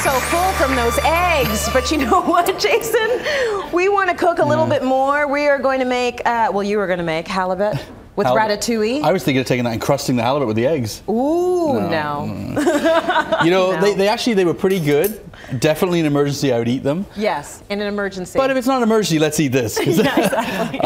so full from those eggs, but you know what, Jason? We want to cook a little bit more. We are going to make, well, you were going to make halibut with ratatouille. I was thinking of taking that and crusting the halibut with the eggs. Ooh, no. You know, no. They were pretty good. Definitely an emergency, I would eat them. Yes, in an emergency. But if it's not an emergency, let's eat this. Yeah, exactly.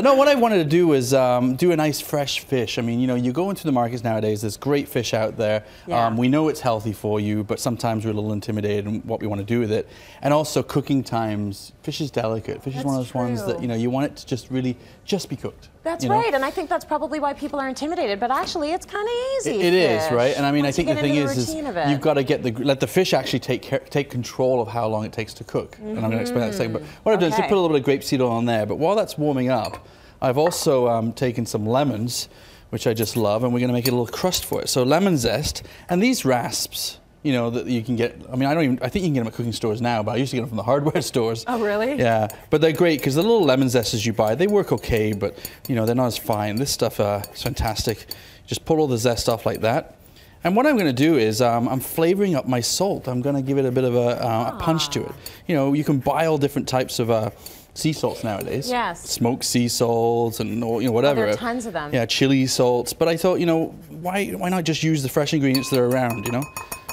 No, what I wanted to do was do a nice fresh fish. I mean, you know, you go into the markets nowadays, there's great fish out there. Yeah. We know it's healthy for you, but sometimes we're a little intimidated in what we want to do with it. And also cooking times, fish is delicate. Fish is one of those ones that, you know, you want it to just really just be cooked. That's right, and I think that's probably why people are intimidated, but actually it's kind of easy. It is, right? And I mean, I think the thing is you've got to let the fish actually take control of how long it takes to cook. And I'm going to explain that in a second. But what I've done is to put a little bit of grapeseed oil on there. But while that's warming up, I've also taken some lemons, which I just love, and we're going to make a little crust for it. So lemon zest, and these rasps, you know, that you can get. I mean, I think you can get them at cooking stores now, but I used to get them from the hardware stores. Oh, really? Yeah, but they're great because the little lemon zesters you buy, they work okay, but you know, they're not as fine. This stuff is fantastic. Just pull all the zest off like that. And what I'm going to do is I'm flavoring up my salt. I'm going to give it a bit of a punch to it. You know, you can buy all different types of sea salts nowadays. Yes. Smoked sea salts and you know whatever. There are tons of them. Yeah, chili salts. But I thought, you know, why not just use the fresh ingredients that are around, you know?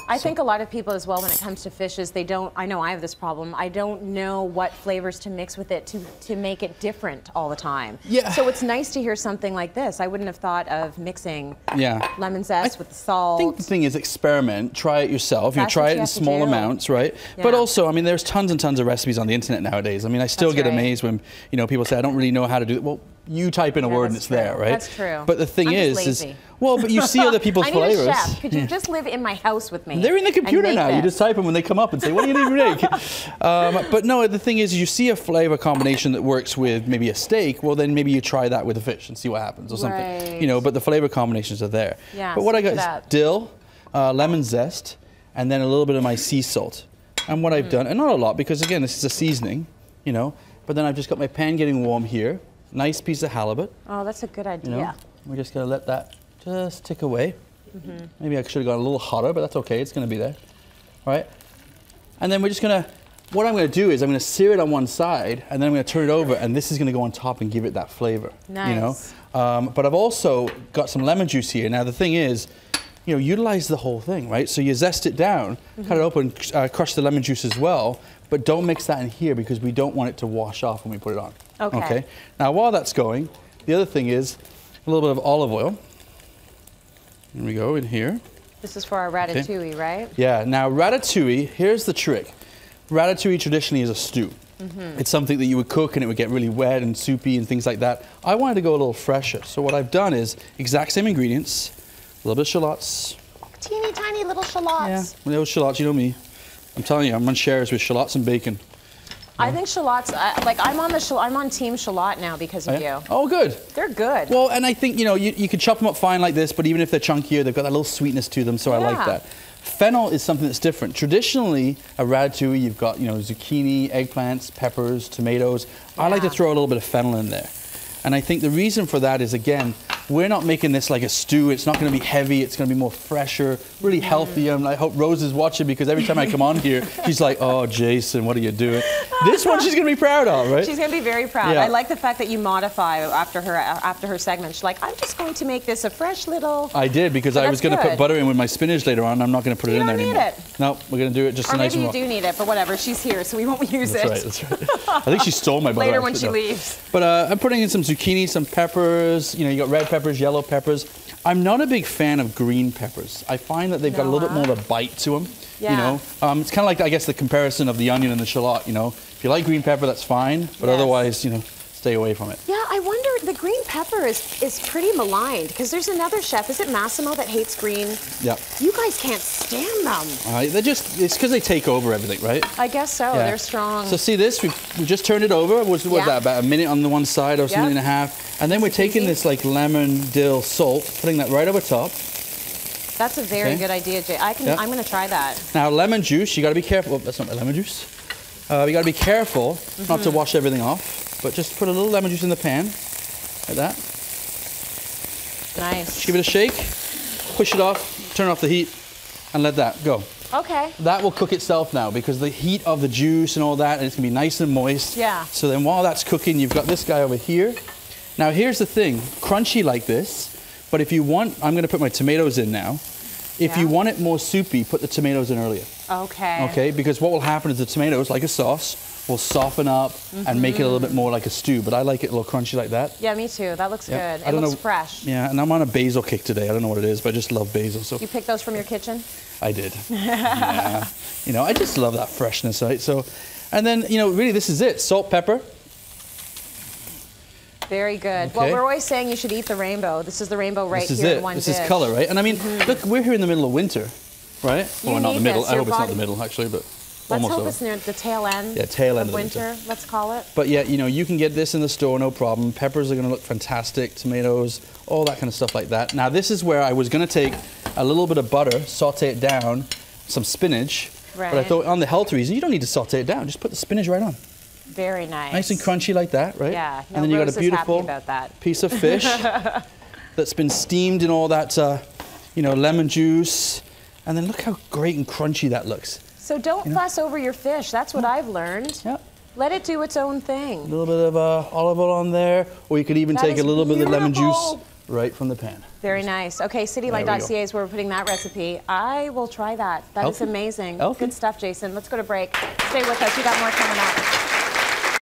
I think a lot of people as well, when it comes to fishes, they don't, I know I have this problem, I don't know what flavors to mix with it to make it different all the time. Yeah. So it's nice to hear something like this. I wouldn't have thought of mixing lemon zest with the salt. I think the thing is experiment, try it yourself, you know, try it in small amounts, right? Yeah. But also, I mean, there's tons and tons of recipes on the internet nowadays. I mean, I still get amazed when, you know, people say, I don't really know how to do it. Well, you type in a word and it's there, right? That's true. But the thing is, well, but you see other people's flavors. I need a chef. Could you just live in my house with me? They're in the computer now. You just type them when they come up and say, what do you need to make? But no, the thing is, you see a flavor combination that works with maybe a steak, well, then maybe you try that with a fish and see what happens or something. You know, but the flavor combinations are there. Yeah, but what I got is dill, lemon zest, and then a little bit of my sea salt. And what I've done, and not a lot, because again, this is a seasoning, you know, but then I've just got my pan getting warm here. Nice piece of halibut. Oh, that's a good idea. You know, we're just going to let that just tick away. Maybe I should have gone a little hotter, but that's okay. It's going to be there. All right. And then we're just going to, what I'm going to do is I'm going to sear it on one side, and then I'm going to turn it over, and this is going to go on top and give it that flavor. Nice. You know? But I've also got some lemon juice here. Now, the thing is, you know, utilize the whole thing, right? So you zest it down, cut it open, crush the lemon juice as well, but don't mix that in here because we don't want it to wash off when we put it on. Okay. Now, while that's going, the other thing is a little bit of olive oil. Here we go, in here. This is for our ratatouille, right? Yeah. Now, ratatouille, here's the trick. Ratatouille traditionally is a stew. It's something that you would cook and it would get really wet and soupy and things like that. I wanted to go a little fresher. So what I've done is exact same ingredients, a little bit of shallots. Teeny tiny little shallots. Yeah, little shallots, you know me. I'm telling you, I'm on shares with shallots and bacon. I think shallots, like I'm on team shallot now because of you. Oh, good. They're good. Well, and I think, you know, you could chop them up fine like this, but even if they're chunkier, they've got that little sweetness to them, so I like that. Fennel is something that's different. Traditionally, a ratatouille, you've got, you know, zucchini, eggplants, peppers, tomatoes. I like to throw a little bit of fennel in there. And I think the reason for that is, again, we're not making this like a stew. It's not going to be heavy. It's going to be more fresher, really healthy. And I hope Rose is watching because every time I come on here, she's like, oh, Jason, what are you doing? This one she's going to be proud of, right? She's going to be very proud. I like the fact that you modify after her segment. She's like, I'm just going to make this a fresh little... I did because I was going to put butter in with my spinach later on. I'm not going to put it in there anymore. You don't need it. No, we're going to do it just a nice and raw. Or maybe you do need it, but whatever. She's here, so we won't use it. That's right. I think she stole my butter. Later when she leaves. But I'm putting in some zucchini, some peppers. You know, you got red peppers, yellow peppers. I'm not a big fan of green peppers. I find that they've got a little bit more of a bite to them. Yeah. You know, it's kind of like, I guess, the comparison of the onion and the shallot. You know, if you like green pepper, that's fine, but otherwise, you know, stay away from it. Yeah, I wonder, the green pepper is pretty maligned because there's another chef, is it Massimo, that hates green? Yeah. You guys can't stand them. They're just, it's because they take over everything, right? I guess so. They're strong. So see this, we just turned it over. What was that, about a minute on the one side or a minute and a half? And then we're taking this like lemon, dill, salt, putting that right over top. That's a very good idea, Jay. I'm going to try that. Now, lemon juice, you got to be careful. Oh, that's not my lemon juice. You got to be careful not to wash everything off, but just put a little lemon juice in the pan, like that. Nice. Just give it a shake, push it off, turn off the heat, and let that go. Okay. That will cook itself now because the heat of the juice and all that, and it's gonna be nice and moist. Yeah. So then while that's cooking, you've got this guy over here. Now here's the thing, crunchy like this, but if you want, I'm gonna put my tomatoes in now. If you want it more soupy, put the tomatoes in earlier. Okay. Okay, because what will happen is the tomatoes, like a sauce, will soften up and make it a little bit more like a stew, but I like it a little crunchy like that. Yeah, me too. That looks good. It looks fresh. Yeah, and I'm on a basil kick today. I don't know what it is, but I just love basil. So you picked those from your kitchen? I did. Yeah. You know, I just love that freshness, right? So, and then, you know, really this is it. Salt, pepper. Very good. Okay. Well, we're always saying you should eat the rainbow. This is the rainbow right here in one dish. This is color, right? And I mean, look, we're here in the middle of winter, right? Well, not the middle. I hope it's not the middle, actually, but let's hope it's near the tail end. Yeah, tail end of winter, let's call it. But yeah, you know, you can get this in the store, no problem. Peppers are going to look fantastic, tomatoes, all that kind of stuff like that. Now, this is where I was going to take a little bit of butter, saute it down, some spinach. Right. But I thought on the health reason, you don't need to saute it down. Just put the spinach right on. Very nice. Nice and crunchy like that, right? Yeah. No, and then you got a beautiful piece of fish that's been steamed in all that, you know, lemon juice. And then look how great and crunchy that looks. So don't fuss over your fish. That's what I've learned. Yep. Let it do its own thing. A little bit of olive oil on there, or you could even take a little bit of lemon juice right from the pan. Very nice. Okay, citylight.ca is where we're putting that recipe. I will try that. That is amazing. Good stuff, Jason. Let's go to break. Stay with us. You got more coming up.